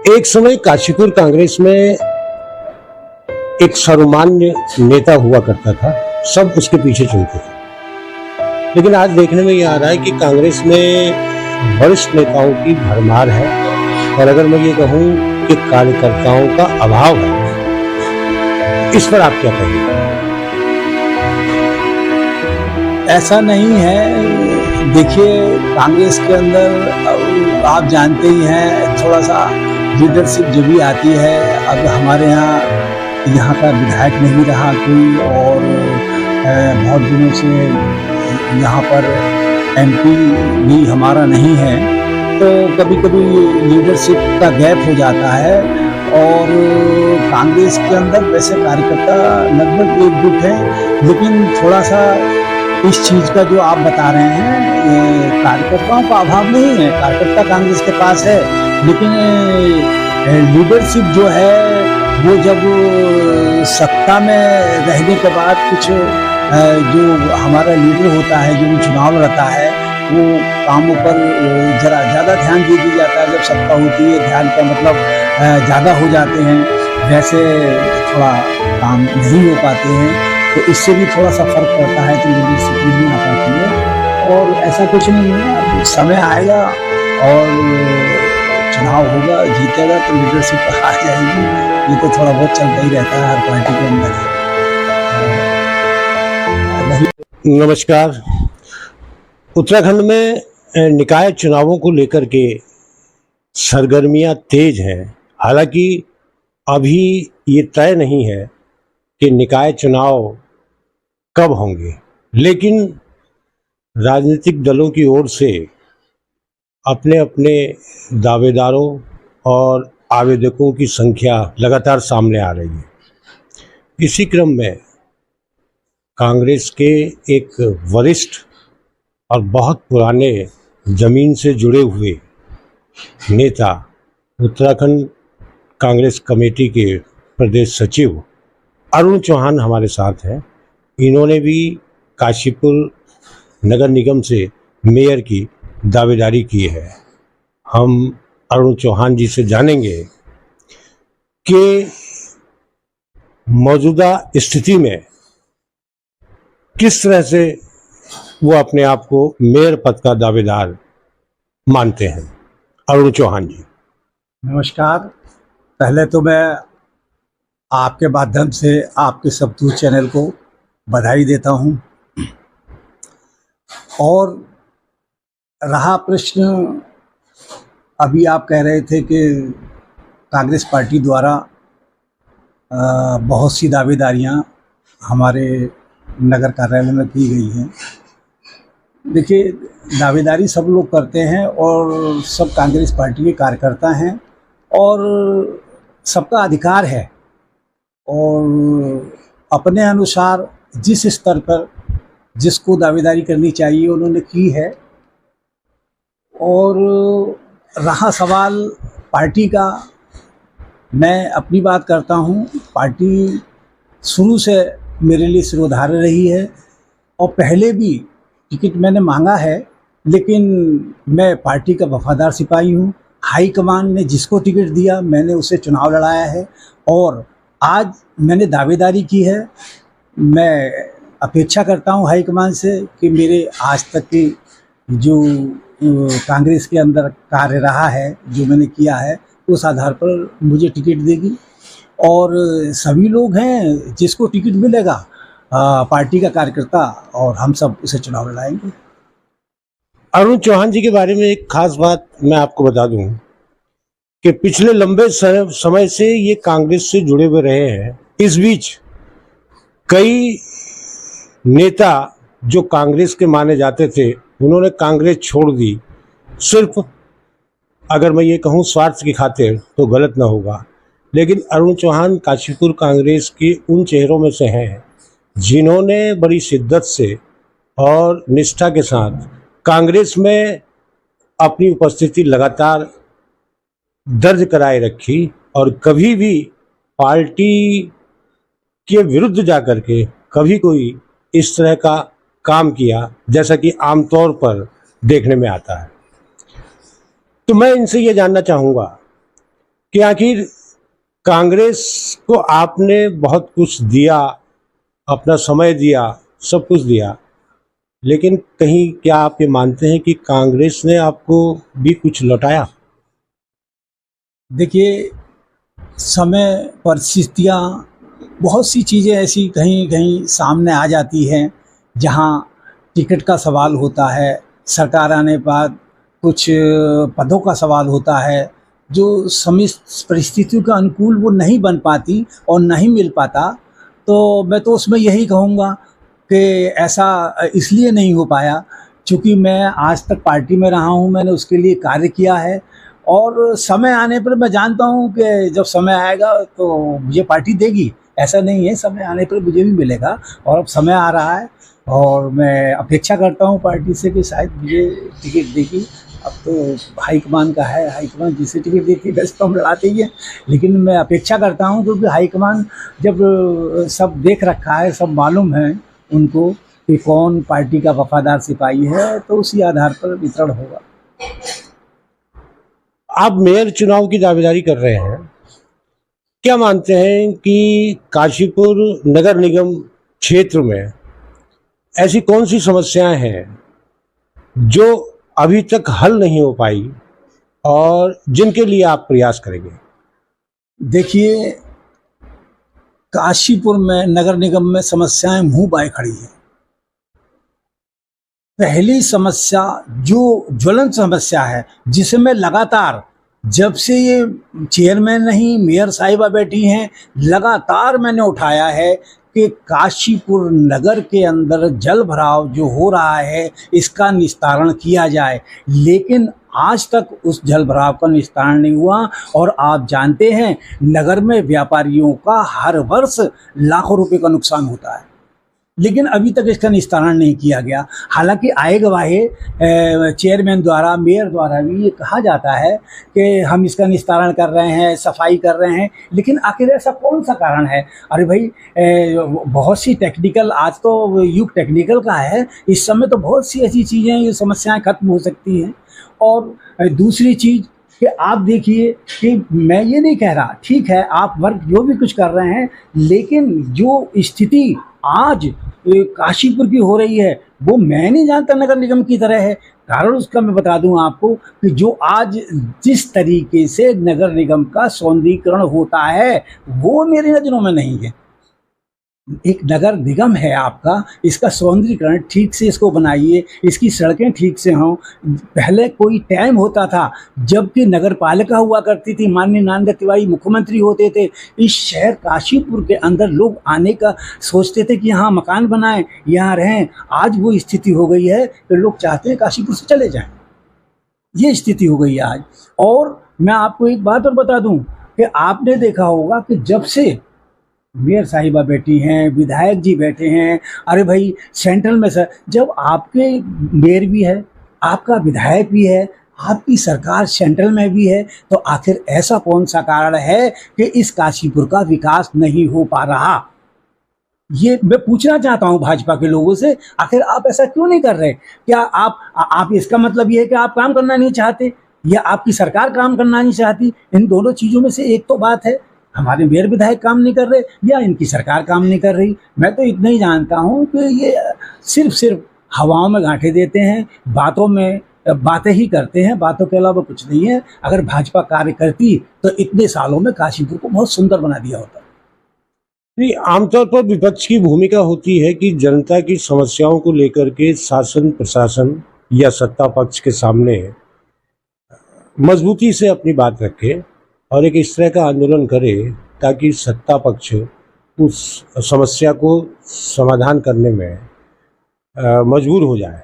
एक समय काशीपुर कांग्रेस में एक सर्वमान्य नेता हुआ करता था, सब उसके पीछे चलते थे। लेकिन आज देखने में ये आ रहा है कि कांग्रेस में वरिष्ठ नेताओं की भरमार है, और अगर मैं ये कहूं कि कार्यकर्ताओं का अभाव है, इस पर आप क्या कहेंगे? ऐसा नहीं है। देखिए, कांग्रेस के अंदर आप जानते ही हैं, थोड़ा सा लीडरशिप जो भी आती है। अब हमारे यहाँ का विधायक नहीं रहा कोई, और बहुत दिनों से यहाँ पर एमपी भी हमारा नहीं है, तो कभी कभी लीडरशिप का गैप हो जाता है। और कांग्रेस के अंदर वैसे कार्यकर्ता लगभग एकजुट है, लेकिन थोड़ा सा इस चीज़ का जो आप बता रहे हैं, कार्यकर्ताओं का अभाव नहीं है, कार्यकर्ता कांग्रेस के पास है, लेकिन लीडरशिप जो है वो जब सत्ता में रहने के बाद कुछ जो हमारा लीडर होता है, जो चुनाव लड़ता है, वो कामों पर जरा ज़्यादा ध्यान दे दिया जाता है। जब सत्ता होती है, ध्यान का मतलब ज़्यादा हो जाते हैं, वैसे थोड़ा काम नहीं हो पाते हैं, तो इससे भी थोड़ा सा फर्क पड़ता है, तो लीडरशिप नहीं आ पाती है। और ऐसा कुछ नहीं है, अब समय आएगा और चुनाव होगा, जीतेगा तो लीडरशिप आ जाएगी। ये तो थोड़ा बहुत चलता ही रहता है हर पार्टी के अंदर। नमस्कार। उत्तराखंड में निकाय चुनावों को लेकर के सरगर्मियां तेज हैं। हालांकि अभी ये तय नहीं है कि निकाय चुनाव कब होंगे, लेकिन राजनीतिक दलों की ओर से अपने अपने दावेदारों और आवेदकों की संख्या लगातार सामने आ रही है। इसी क्रम में कांग्रेस के एक वरिष्ठ और बहुत पुराने जमीन से जुड़े हुए नेता, उत्तराखंड कांग्रेस कमेटी के प्रदेश सचिव अरुण चौहान हमारे साथ हैं। इन्होंने भी काशीपुर नगर निगम से मेयर की दावेदारी की है। हम अरुण चौहान जी से जानेंगे कि मौजूदा स्थिति में किस तरह से वो अपने आप को मेयर पद का दावेदार मानते हैं। अरुण चौहान जी, नमस्कार। पहले तो मैं आपके माध्यम से आपके सबतूर चैनल को बधाई देता हूं। और रहा प्रश्न, अभी आप कह रहे थे कि कांग्रेस पार्टी द्वारा बहुत सी दावेदारियां हमारे नगर कार्यालय में की गई हैं। देखिए, दावेदारी सब लोग करते हैं और सब कांग्रेस पार्टी के कार्यकर्ता हैं, और सबका अधिकार है, और अपने अनुसार जिस स्तर पर जिसको दावेदारी करनी चाहिए उन्होंने की है। और रहा सवाल पार्टी का, मैं अपनी बात करता हूँ। पार्टी शुरू से मेरे लिए सिरोधार्य रही है, और पहले भी टिकट मैंने मांगा है, लेकिन मैं पार्टी का वफादार सिपाही हूँ। हाईकमान ने जिसको टिकट दिया मैंने उसे चुनाव लड़ाया है, और आज मैंने दावेदारी की है। मैं अपेक्षा करता हूँ हाईकमान से कि मेरे आज तक की जो कांग्रेस के अंदर कार्य रहा है, जो मैंने किया है, उस आधार पर मुझे टिकट देगी। और सभी लोग हैं, जिसको टिकट मिलेगा पार्टी का कार्यकर्ता, और हम सब उसे चुनाव लड़ाएंगे। अरुण चौहान जी के बारे में एक खास बात मैं आपको बता दूं कि पिछले लंबे समय से ये कांग्रेस से जुड़े हुए रहे हैं। इस बीच कई नेता जो कांग्रेस के माने जाते थे, उन्होंने कांग्रेस छोड़ दी, सिर्फ अगर मैं ये कहूँ स्वार्थ की खातिर तो गलत ना होगा। लेकिन अरुण चौहान काशीपुर कांग्रेस के उन चेहरों में से हैं जिन्होंने बड़ी शिद्दत से और निष्ठा के साथ कांग्रेस में अपनी उपस्थिति लगातार दर्ज कराए रखी, और कभी भी पार्टी के विरुद्ध जाकर के कभी कोई इस तरह का काम किया जैसा कि आमतौर पर देखने में आता है। तो मैं इनसे ये जानना चाहूँगा कि आखिर कांग्रेस को आपने बहुत कुछ दिया, अपना समय दिया, सब कुछ दिया, लेकिन कहीं क्या आप ये मानते हैं कि कांग्रेस ने आपको भी कुछ लौटाया? देखिए, समय, परिस्थितियाँ, बहुत सी चीज़ें ऐसी कहीं कहीं सामने आ जाती हैं जहाँ टिकट का सवाल होता है, सरकार आने के बाद कुछ पदों का सवाल होता है, जो समय परिस्थितियों के अनुकूल वो नहीं बन पाती और नहीं मिल पाता। तो मैं तो उसमें यही कहूँगा कि ऐसा इसलिए नहीं हो पाया चूँकि मैं आज तक पार्टी में रहा हूँ, मैंने उसके लिए कार्य किया है और समय आने पर मैं जानता हूँ कि जब समय आएगा तो मुझे पार्टी देगी। ऐसा नहीं है, समय आने पर मुझे भी मिलेगा और अब समय आ रहा है और मैं अपेक्षा करता हूँ पार्टी से कि शायद मुझे टिकट देगी। अब तो हाईकमान का है, हाईकमान जिसे टिकट देती है वैसे तो हम लड़ाते ही हैं, लेकिन मैं अपेक्षा करता हूँ क्योंकि हाईकमान जब सब देख रखा है, सब मालूम है उनको कि कौन पार्टी का वफादार सिपाही है, तो उसी आधार पर वितरण होगा। आप मेयर चुनाव की दावेदारी कर रहे हैं, क्या मानते हैं कि काशीपुर नगर निगम क्षेत्र में ऐसी कौन सी समस्याएं हैं जो अभी तक हल नहीं हो पाई और जिनके लिए आप प्रयास करेंगे? देखिए, काशीपुर में नगर निगम में समस्याएं मुंह बाए खड़ी हैं। पहली समस्या जो ज्वलंत समस्या है, जिसे मैं लगातार जब से ये चेयरमैन नहीं मेयर साहिबा बैठी हैं, लगातार मैंने उठाया है कि काशीपुर नगर के अंदर जल भराव जो हो रहा है इसका निस्तारण किया जाए, लेकिन आज तक उस जल भराव का निस्तारण नहीं हुआ। और आप जानते हैं नगर में व्यापारियों का हर वर्ष लाखों रुपए का नुकसान होता है, लेकिन अभी तक इसका निस्तारण नहीं किया गया। हालांकि आए गवाहे चेयरमैन द्वारा, मेयर द्वारा भी ये कहा जाता है कि हम इसका निस्तारण कर रहे हैं, सफाई कर रहे हैं, लेकिन आखिर ऐसा कौन सा कारण है? अरे भाई, बहुत सी टेक्निकल, आज तो युग टेक्निकल का है, इस समय तो बहुत सी ऐसी चीज़ें, ये समस्याएं खत्म हो सकती हैं। और दूसरी चीज़ कि आप देखिए कि मैं ये नहीं कह रहा, ठीक है आप वर्क जो भी कुछ कर रहे हैं, लेकिन जो स्थिति आज काशीपुर की हो रही है वो मैं नहीं जानता नगर निगम की तरह है। कारण उसका मैं बता दूं आपको कि जो आज जिस तरीके से नगर निगम का सौंदर्यीकरण होता है वो मेरी नज़रों में नहीं है। एक नगर निगम है आपका, इसका सौंदर्यीकरण ठीक से इसको बनाइए, इसकी सड़कें ठीक से हों। पहले कोई टाइम होता था जबकि नगर पालिका हुआ करती थी, माननीय नारायण तिवारी मुख्यमंत्री होते थे, इस शहर काशीपुर के अंदर लोग आने का सोचते थे कि यहाँ मकान बनाएं, यहाँ रहें। आज वो स्थिति हो गई है कि लोग चाहते हैं काशीपुर से चले जाएं, ये स्थिति हो गई है आज। और मैं आपको एक बात और बता दूं कि आपने देखा होगा कि जब से मेयर साहिबा बैठी हैं, विधायक जी बैठे हैं, अरे भाई सेंट्रल में सर, जब आपके मेयर भी है, आपका विधायक भी है, आपकी सरकार सेंट्रल में भी है, तो आखिर ऐसा कौन सा कारण है कि इस काशीपुर का विकास नहीं हो पा रहा? ये मैं पूछना चाहता हूं भाजपा के लोगों से, आखिर आप ऐसा क्यों नहीं कर रहे? क्या आप इसका मतलब ये है कि आप काम करना नहीं चाहते या आपकी सरकार काम करना नहीं चाहती? इन दोनों चीज़ों में से एक तो बात है, हमारे मेयर विधायक काम नहीं कर रहे या इनकी सरकार काम नहीं कर रही। मैं तो इतना ही जानता हूँ कि ये सिर्फ हवाओं में गांठे देते हैं, बातों में बातें ही करते हैं, बातों के अलावा कुछ नहीं है। अगर भाजपा कार्य करती तो इतने सालों में काशीपुर को बहुत सुंदर बना दिया होता। नहीं, आमतौर पर विपक्ष की भूमिका होती है कि जनता की समस्याओं को लेकर के शासन प्रशासन या सत्ता पक्ष के सामने मजबूती से अपनी बात रखे और एक इस तरह का आंदोलन करे ताकि सत्ता पक्ष उस समस्या को समाधान करने में मजबूर हो जाए।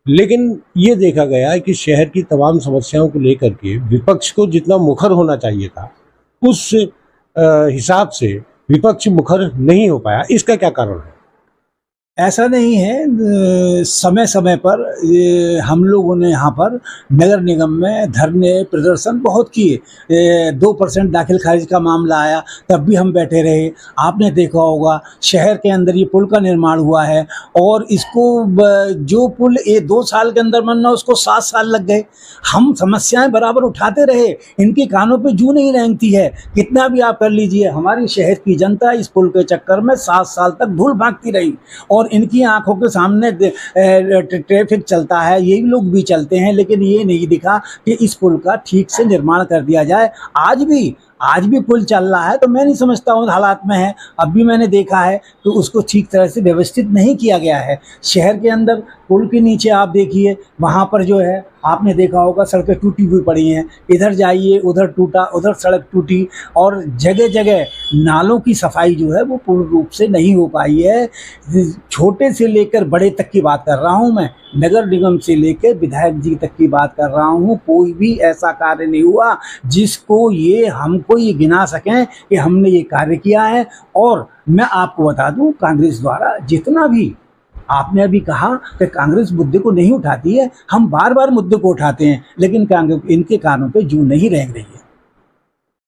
लेकिन ये देखा गया है कि शहर की तमाम समस्याओं को लेकर के विपक्ष को जितना मुखर होना चाहिए था उस हिसाब से विपक्ष मुखर नहीं हो पाया। इसका क्या कारण है? ऐसा नहीं है, समय समय पर ये हम लोगों ने यहाँ पर नगर निगम में धरने प्रदर्शन बहुत किए। 2% दाखिल खारिज का मामला आया तब भी हम बैठे रहे। आपने देखा होगा शहर के अंदर ये पुल का निर्माण हुआ है और इसको जो पुल 2 साल के अंदर बनना उसको 7 साल लग गए। हम समस्याएं बराबर उठाते रहे, इनके कानों पे जूं नहीं रेंगती है। कितना भी आप कर लीजिए, हमारी शहर की जनता इस पुल के चक्कर में 7 साल तक धूल भागती रही और इनकी आंखों के सामने ट्रैफिक चलता है, ये लोग भी चलते हैं, लेकिन ये नहीं दिखा कि इस पुल का ठीक से निर्माण कर दिया जाए। आज भी पुल चल रहा है तो मैं नहीं समझता उन हालात में है। अब भी मैंने देखा है कि उसको ठीक तरह से व्यवस्थित नहीं किया गया है। शहर के अंदर पुल के नीचे आप देखिए, वहाँ पर जो है आपने देखा होगा सड़कें टूटी हुई पड़ी हैं। इधर जाइए उधर टूटा, उधर सड़क टूटी और जगह जगह नालों की सफाई जो है वो पूर्ण रूप से नहीं हो पाई है। छोटे से लेकर बड़े तक की बात कर रहा हूँ मैं, नगर निगम से लेकर विधायक जी तक की बात कर रहा हूँ। कोई भी ऐसा कार्य नहीं हुआ जिसको ये हमको ये गिना सकें कि हमने ये कार्य किया है। और मैं आपको बता दूं, कांग्रेस द्वारा जितना भी आपने अभी कहा कि कांग्रेस मुद्दे को नहीं उठाती है, हम बार बार मुद्दे को उठाते हैं, लेकिन कांग्रेस इनके कानों पे जूं नहीं रेंग रही है।